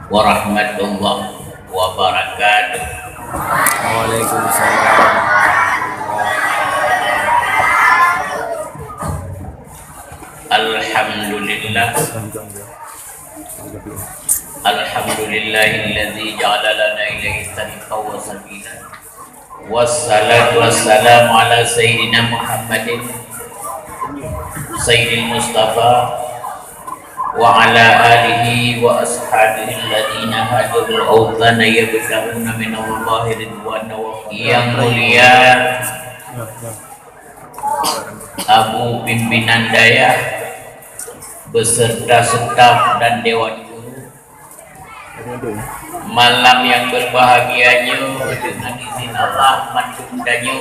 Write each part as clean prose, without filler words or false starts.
warahmatullahi wabarakatuh. Waalaikumsalam. Alhamdulillah. Alhamdulillahilladzi ja'ala lana ilaihi tariqan wa sabila. Wassalatu wassalamu ala sayyidina Muhammadin sayyidil Mustafa wa ala alihi wa ashabihi alladhina hadul awthana yabtaguna minallahi ridwana wa yang mulia Abu Pimpinan Daya beserta staf dan dewan guru, malam yang berbahagianya dengan izin Allah mendundanya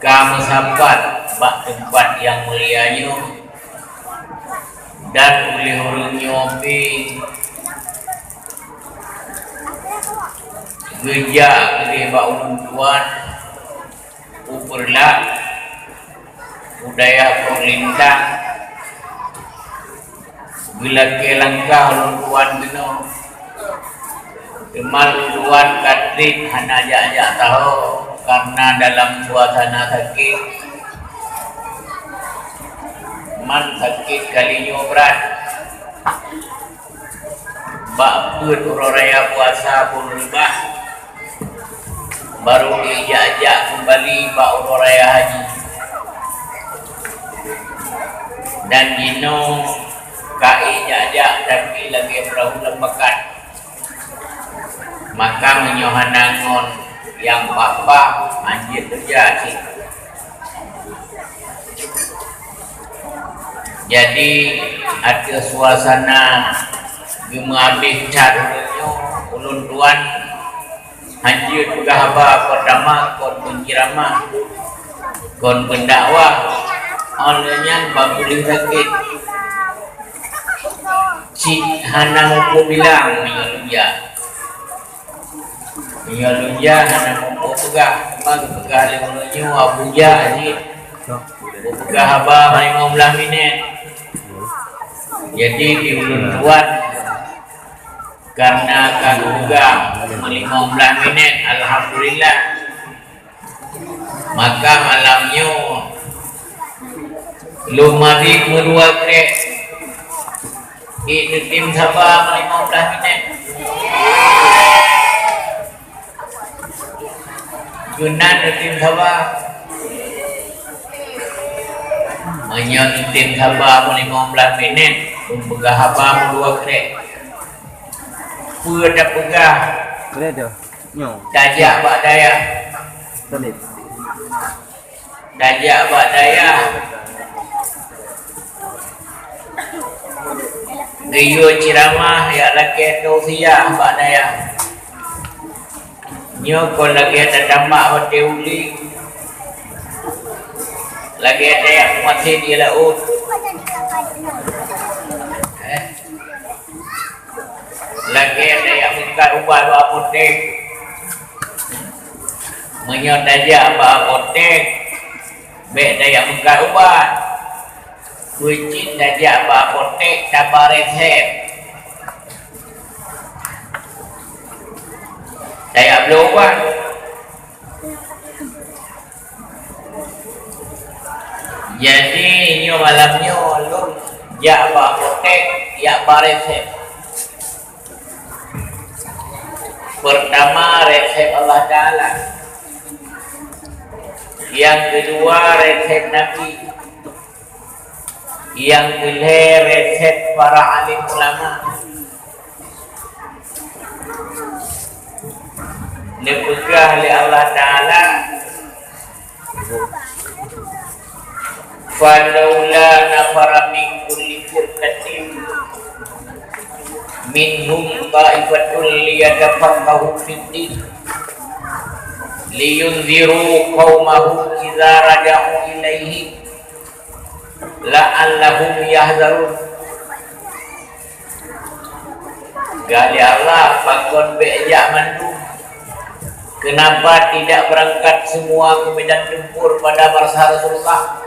kamu sahabat bak tempat yang mulianya dan ulih-ulih nyopi gejak gede bak ulun tuan uperlah budaya perlintang bila ke langkah ulun tuan gino kemal tuan katrit hana ajak-ajak tahu karena dalam suasana sakit man sakit kali nyobrat bak put raya puasa pun lebah baru diajak kembali bak raya haji dan gino kai ajak tapi lagi perahu lembakan maka menyohanangon yang bapak anjir terjadi. Jadi ada suasana gemabih caranya ulun tuan anjir pegahaba pertama kon penjirama kon pendakwah olehnya bagulih sakit cik hana mampu bilang Minyalunya hana mampu pegah pegah lemulunnya abuja ni pegah haba 15 minit jadi di ulun tuan karena kan pegah 15 menit alhamdulillah maka malamnya lumari kedua krek itu tim sabar 15 menit Yunan tim sabar hanya tim sabar 15 menit pegah haba dua krek dah pegah dajak bak daya dajak bak daya Rio ceramah ya laki tausiah bak daya nyo kon lagi ada tamak hote uli lagi ada yang masih di laut lagi ada yang minta ubah apotek menyodajak apa apotek baik ada yang minta ubah kucing dajak apa apotek tabar resep saya belum ubah jadi nyo malamnya lun jak apa apotek ya resep pertama resep Allah Ta'ala yang kedua resep Nabi yang ketiga resep para alim ulama dipegah oleh Allah Ta'ala falaula nafara min kulli firqatin minhum ta'ifatul liyatafaqahu fid-din liyunziru qaumahum idza raja'u ilaihi la'allahum yahzarun gali Allah pakon be'jak mandu kenapa tidak berangkat semua ke medan tempur pada masa Rasulullah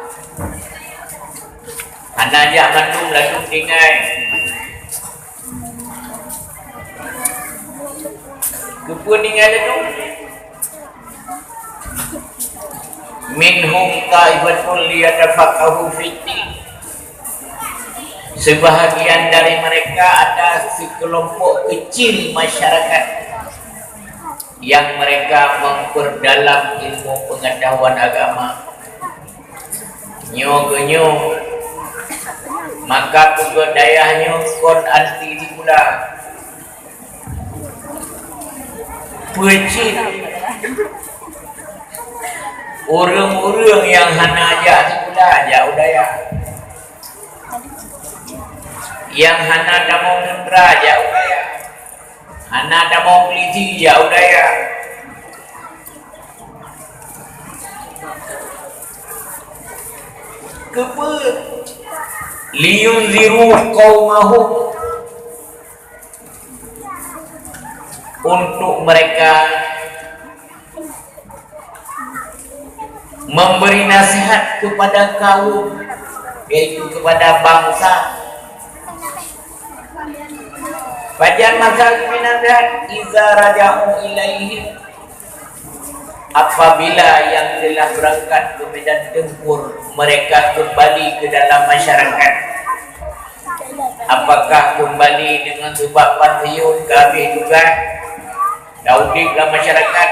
hanya ajak mandu langsung tinggal kepeningan itu minhum ta'ibatul liyatafaqahu fiddin. Sebahagian dari mereka ada sekelompok kecil masyarakat yang mereka memperdalam ilmu pengetahuan agama. Nyo maka kegodayahnya kon anti pula pecil orang-orang yang hana ajak pula jauh daya, yang hana tak mau nendra jauh daya, hana tak mau peliti jauh daya. Kepa liyunziru qaumahum, untuk mereka memberi nasihat kepada kaum, yaitu kepada bangsa. Fajar masal minadat iza raja'u ilaihim, apabila yang telah berangkat ke medan tempur mereka kembali ke dalam masyarakat. Apakah kembali dengan sebab pensiun kami juga daudiklah masyarakat,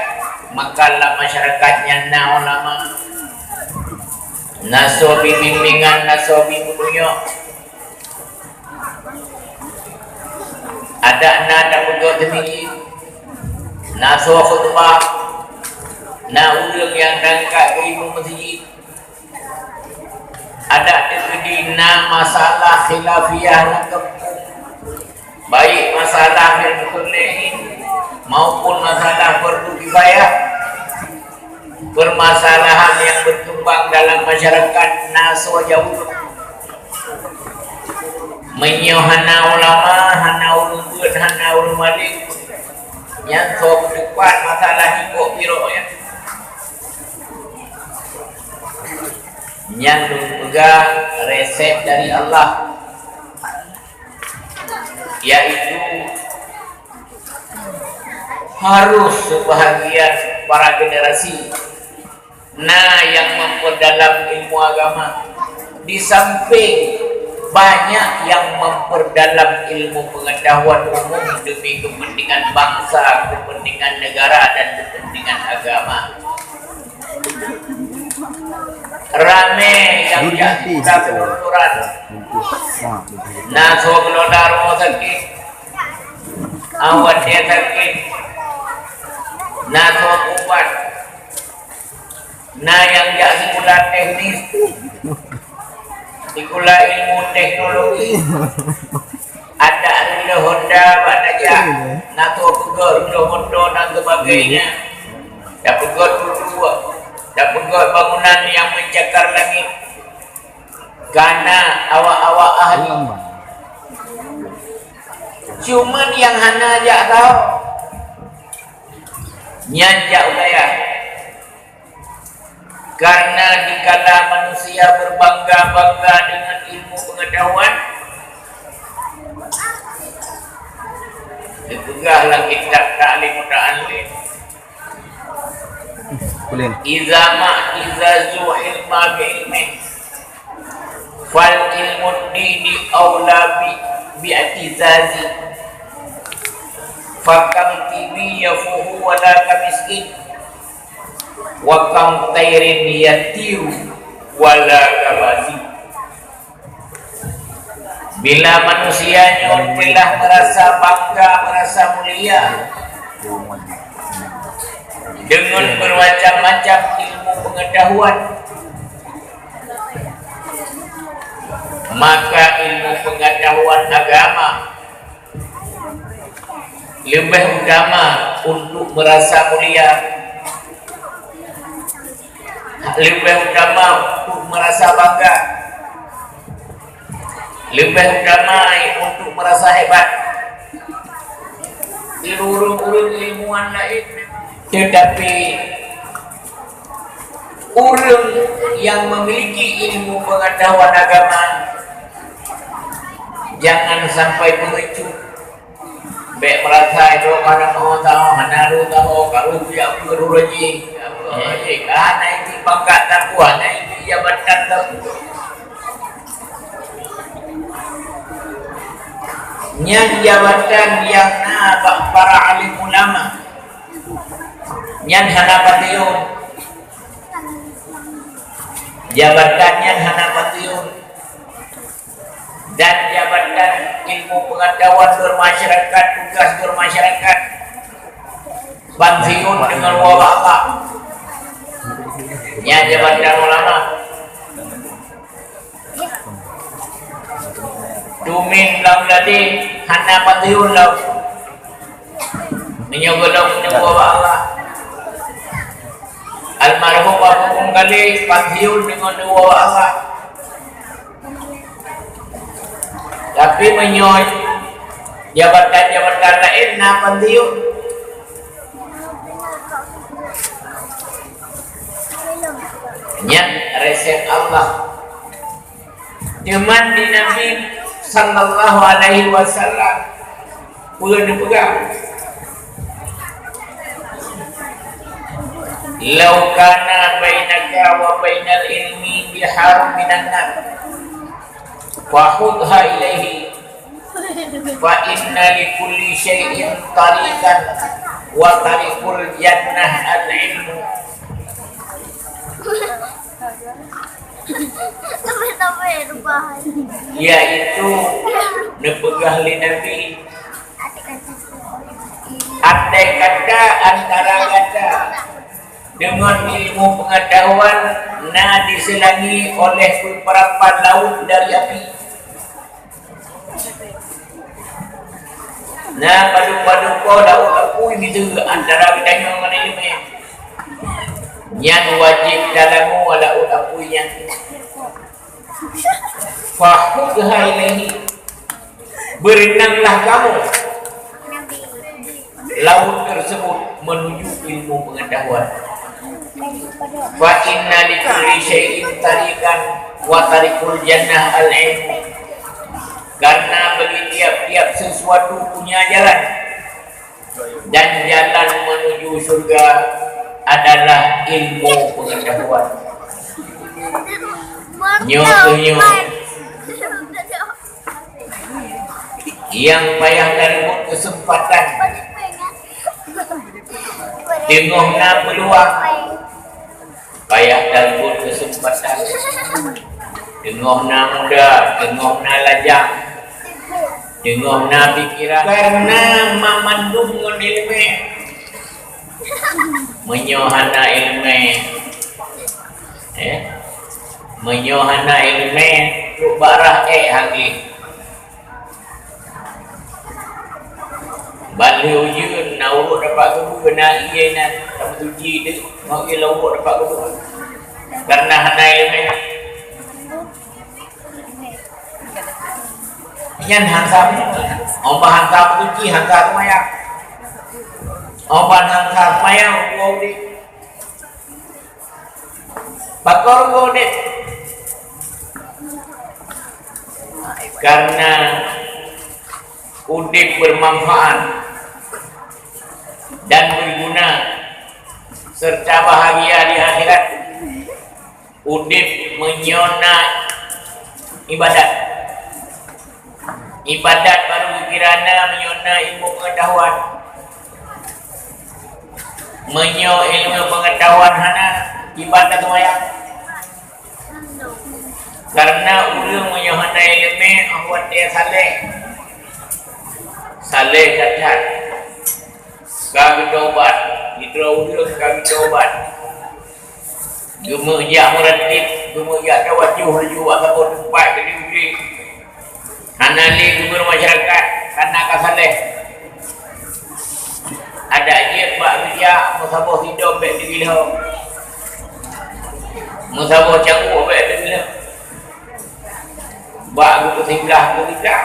makalah masyarakatnya na ulama nasobi bimbingan, nasobi budunya, ada nada buduh demi naso khutbah, na ulung yang rangka ke ilmu masjid, ada terjadi na masalah khilafiyah lengkap, baik masalah yang berlehin maupun masalah fardu kifayah, permasalahan yang berkembang dalam masyarakat naso jauh menyo hana ulama, hana ulun buat, hana ulun malik yang so berdepan masalah hikok biro ya yang pegang resep dari Allah, yaitu harus sebahagian para generasi yang memperdalam ilmu agama, di samping banyak yang memperdalam ilmu pengetahuan umum demi kepentingan bangsa, kepentingan negara, dan kepentingan agama. Rame yang jadi kebetulan nah so kelodar sakit awat dia sakit nah so kuat nah yang jadi sekolah teknis sekolah ilmu teknologi ada ada Honda ada aja nah so pegot Honda dan sebagainya dah pegot dua dapat bangunan yang mencakar langit karena awak-awak ahli. Cuman yang hana aja tahu nyajak udaya, karena dikala manusia berbangga-bangga dengan ilmu pengetahuan, dipegahlah kitab ta'lim ta'alim. Iza zu ilma bi'ilmi fal ilmu dini awla bi'atizazi fakam tibi yafuhu wala kamiskin wa kam tayrin yatiru wala kabazi. Bila manusianya telah merasa bangga, merasa mulia dengan bermacam-macam ilmu pengetahuan, maka ilmu pengetahuan agama lebih utama untuk merasa mulia, lebih utama untuk merasa bangga, lebih utama untuk merasa hebat. Urung-urung ilmuwan lain, tetapi orang yang memiliki ilmu pengetahuan agama jangan sampai mengecut, Baik merasa itu kadang orang tahu, hanaru tahu, kalau dia guru raji, naik di pangkat takwa, naik di jabatan takwa. Yang jabatan yang para alim ulama, yang hanapatiun, jabatannya hanapatiun. Dan jabatan ilmu pengetahuan bermasyarakat, tugas bermasyarakat, bansiun dengan wabah Allah. Ya jabatan ulama. Tumin lam ladi hana patiun lam. Menyogolam dengan wabah Allah. Almarhum Abu kali bansiun dengan wabah Allah. Tapi menyoy jabatan-jabatan lain na penting yang resep Allah cuman di Nabi sallallahu alaihi wasallam boleh dipegang. Lau kana bainaka wa bainal ilmi biharun minan nar fahudha ilaihi fa inna likulli syai'in tariqan wa tariqul jannah al-ilmu. Yaitu nepegah li Nabi andai kata antara kata dengan ilmu pengetahuan diselangi oleh beberapa laut dari api. Padu-padu kau laut aku ini tu antara kita dengan ilmu yang wajib dalammu laut aku yang fahudha ilaihi, berenanglah kamu laut tersebut menuju ilmu pengetahuan. Fa inna likulli syai'in tariqan wa tariqul jannah al-ilmu. Karena bagi tiap-tiap sesuatu punya jalan, dan jalan menuju surga adalah ilmu pengetahuan. Nyo yang payah dalam kesempatan tengokna peluang, payah dalam kesempatan tengokna muda, tengokna lajang, tengokna pikiran. Karena memandung ilmu, menyohana ilmu, menyohana ilmu barah hagi balik ujun naurut dapat kebu kena iya nak tak tuji dia mau ia laurut dapat kebu karena hana ilmu yang hansam ombah hansam tuji hansam maya ombah hansam maya wow di bakor wow di karena udip bermanfaat dan berguna serta bahagia di akhirat. Udip menyona ibadat, ibadat baru kirana menyona ilmu pengetahuan, menyo ilmu pengetahuan hana ibadat wayang. Karena ulung menyohana ilmu awat dia saleh kata kami tobat hidro kami tobat gemujak meratib gemujak tawajuh raju ataupun tempat ke diri hanali gubernur masyarakat karena kasaleh ada ajib bak rujak musabah hidup baik digila musabah cangguh baik digila bak gupu singlah ketika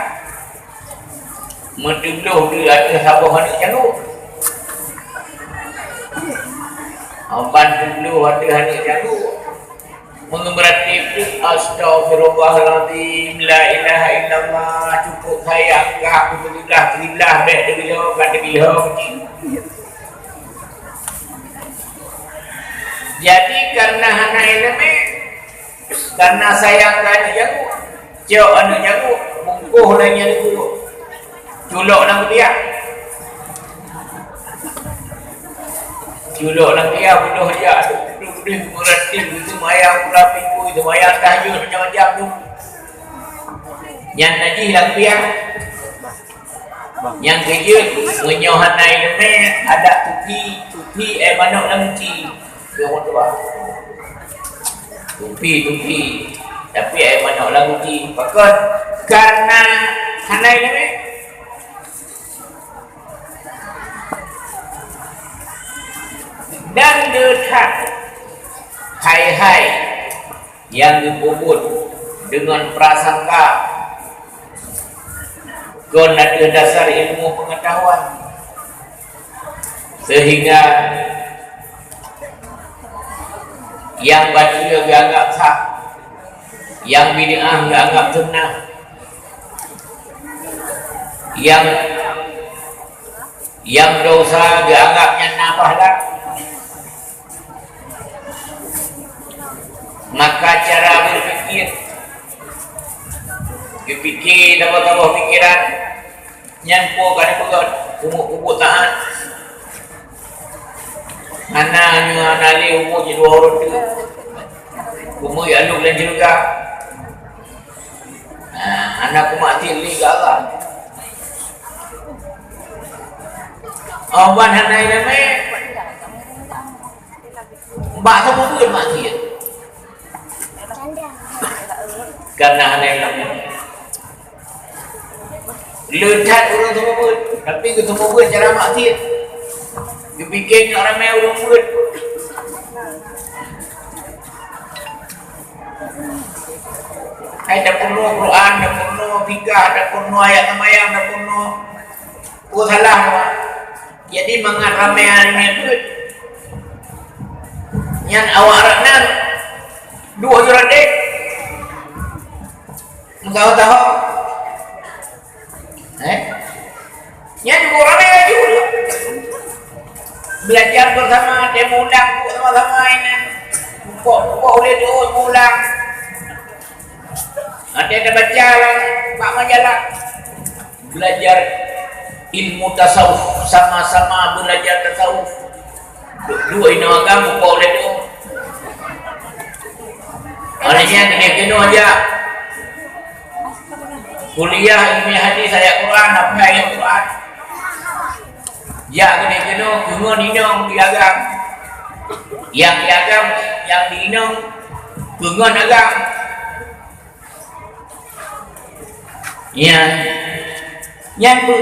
menduluh dia ada sabah hanik canuk Amban dulu ada hanik canuk mengemerati negatif astagfirullahaladzim, la ilaha illallah, cukup saya anggap alhamdulillah baik dia kat dia. Jadi karena hana ilmu, karena sayang anak jago, cok anak jago, bungkuh lainnya dulu, culok nang dia, bunuh dia, duduk berarti itu mayang pula minggu itu mayang tahajud macam-macam tu, yang najis lah dia, yang kerja menyoh hana ilmu ada tupi manok langci. Dia orang tua tupi tapi air manok langci pakon karena hanai ni dan dekat hai yang dikubur dengan prasangka kon ada dasar ilmu pengetahuan sehingga yang batia dianggap sah, yang bid'ah dianggap sunnah, yang dosa dianggapnya nafahlah. Maka cara berfikir tambah pikiran nyampu kan pegot umur taat anaknya nali umur je 2 orang tu umur yang lu dan juga anak mati li galak awan hanai nama mbak semua tu mati karena hanai nama lekat orang semua pun tapi ketemu pun cara mati dia fikir nak ramai orang murid. Ada penuh Quran, ada penuh fikah, ada penuh ayat semayang, ada penuh salah. Jadi mangat ramai yang itu yang awak raknan 2 jurat dek tahu yang 2 ramai lagi dulu belajar bersama, dia ulang sama-sama ini pokok boleh dia ulang ada baca pak majalah belajar ilmu tasawuf sama-sama belajar tasawuf 2 ini agama pokok boleh dia orangnya kena aja kuliah ilmu hadis ayat Quran apa ayat Quran ya kena cuma ninong diagam yang diagam yang dininong pengon agam ya yang tu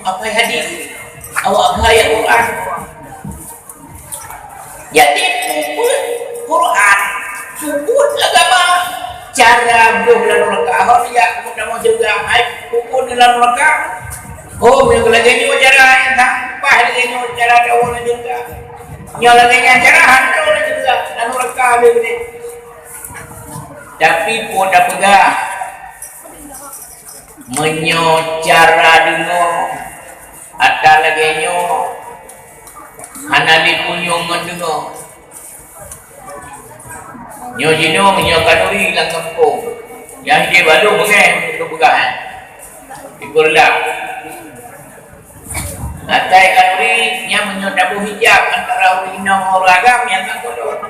apa hadis awak ayat Quran jadi Quran sebut agama cara belum dalam rakaat ya mau juga pukul dalam rakaat. Oh, bila lagi ni cara yang tanpa lagi ni cara daun juga. Nyola lagi cara hantu juga. Dan mereka begini. Tapi pun dah pegang. Menyo cara dulu. Ada lagi nyo. Hanali punyo mendengo. Nyo jino menyo kanuri lang kampung. Yang dia baru pegang untuk pegangan. Ikulah. Atai kanuri yang menyodabu hijab antara urinong oragam yang tak kodok.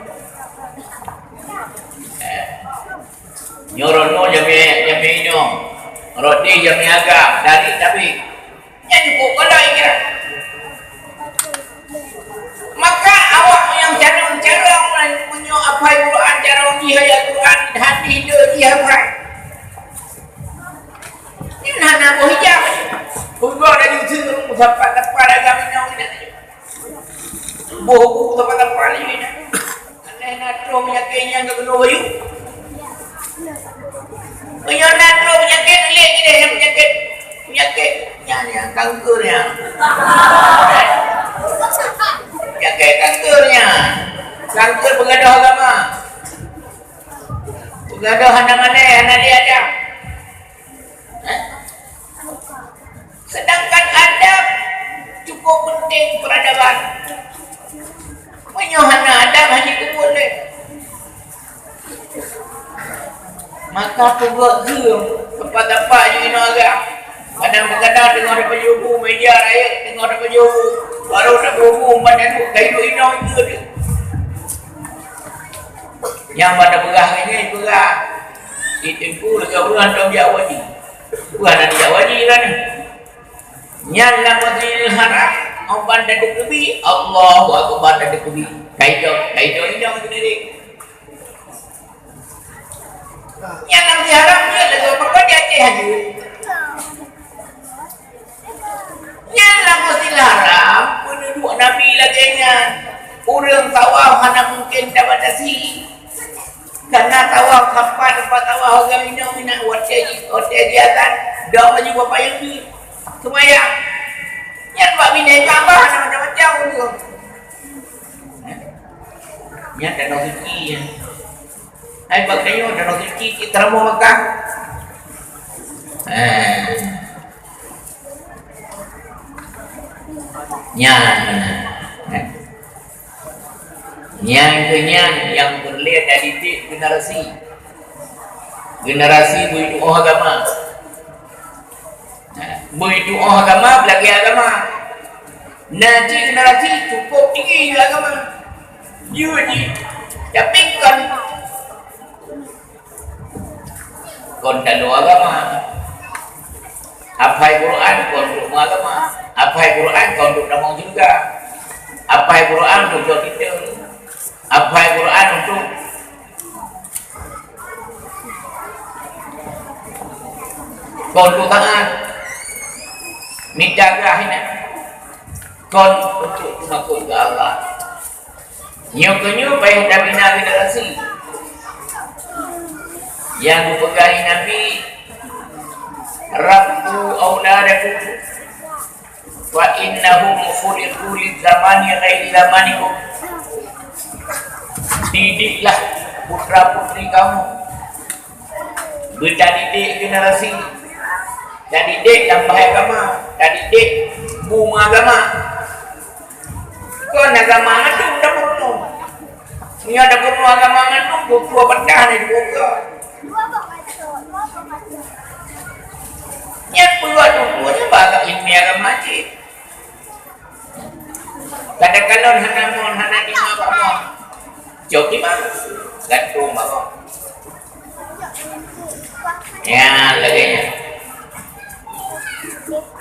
Nyorono jami inong, roti jami agam dari tapi yang cukup kodok kira. Maka awak yang cara menyo apa Quran cara uji ayat Quran hati dia apa? Ini nak hijab. Bukan dari ujung sampai tempat agama ini. Buku tempat tempat ini. Aneh natro penyakitnya enggak kena bayu. Penyakit natro penyakit lihat ni dia penyakitnya kankernya. Penyakit kankernya. Kanker pengadah agama. Begaduh anak dia ada. Sedangkan adab cukup penting peradaban. Menyohana adab hanya itu boleh. Maka pegak geum tempat-tempat yang ini agak. Kadang-kadang tengok ada pejubu meja raya, tengok ada pejubu baru ada bubu pada tu kayu inau itu dia. Yang pada berah ini berah ditempu dekat berah dong Jawaji. Bukan ada Jawaji lah ni. Nyala Masjidil Haram orang pada kebi Allahu Akbar pada kebi. Kayu inau sendiri. Nyala Masjidil Haram dia lagi apa dia Aceh haji. Nyala Masjidil Haram penduduk Nabi lagi ingat. Orang tawaf hanya mungkin dapat dasi. Karena tawaf kapan tempat tawaf agak minum hotel di atas dah lagi bapa yang ni semayang yang buat minum tambah macam-macam tu yang danau suci ya hai bakainya danau suci kita ramu Makkah yang berlihat dari generasi berdoa agama belagi agama nanti generasi cukup tinggi agama dia tapi kon dalam agama apa Quran kon duduk agama apa Quran kon duduk namang juga apa Quran duduk kita apa Quran untuk kon tutaan menjaga hina kon untuk makhluk Allah nyokonyo baik Nabi generasi yang dipegangi Nabi rabbu auladakum wa innahum khuliqu lizamani ghairi zamanikum. Didiklah putra putri kamu, kita didik generasi, dan didik tambah agama, dan didik bunga agama. Kau agama itu dah penuh, ni ada penuh agama itu dua pedah ni dua. Yang dua-duanya bahasa ilmiah agama cik. Kadang-kadang hana lima apa? Jauh di mana? Gantung apa? Ya, lagi.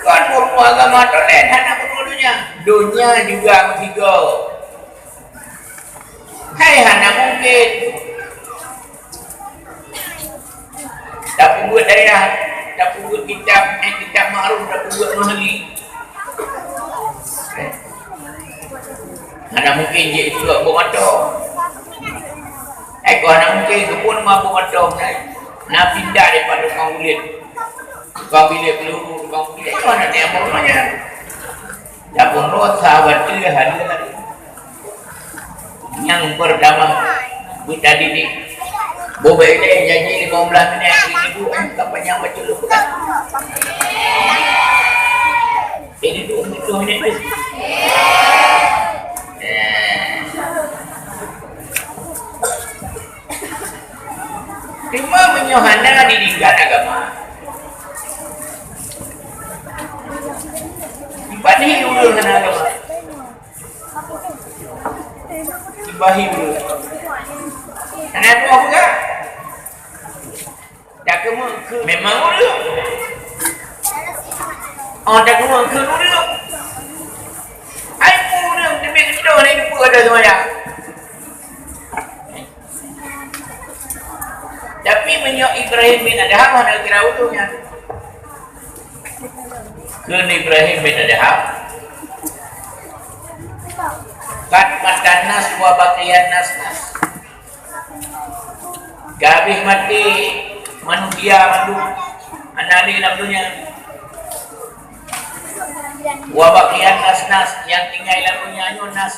Kan perlu agama tolen, hana perlunya. Dunia juga begitu. Hai hana mungkin. Tapi buat daerah, tapi buat kitab ma'ruf, tapi buat mahali. Hana mungkin je itu buat motor. Kau anak mungkin kepun mampu macam nak pindah daripada tukang kulit peluru tukang kulit itu anak dia apa dapur roh sahabat dia hadir tadi yang pertama kita didik boba ini janji 15 minit ribu kapan yang baca lu kan ini 20 minit cuma menyohana didikan agama ibadah dulu dengan agama ibadah dulu karena itu apa kan tak kemuk memang dulu tak kemuk ke dulu hai dulu demi kita ni pun ada semuanya. Tapi menyok Ibrahim bin Adham mana kira utuhnya? Kun Ibrahim bin Adham kat matan nas wa baqiyan nas gabih mati manusia mandu anani lamdunya wa baqiyan nas yang tinggal lamdunya nas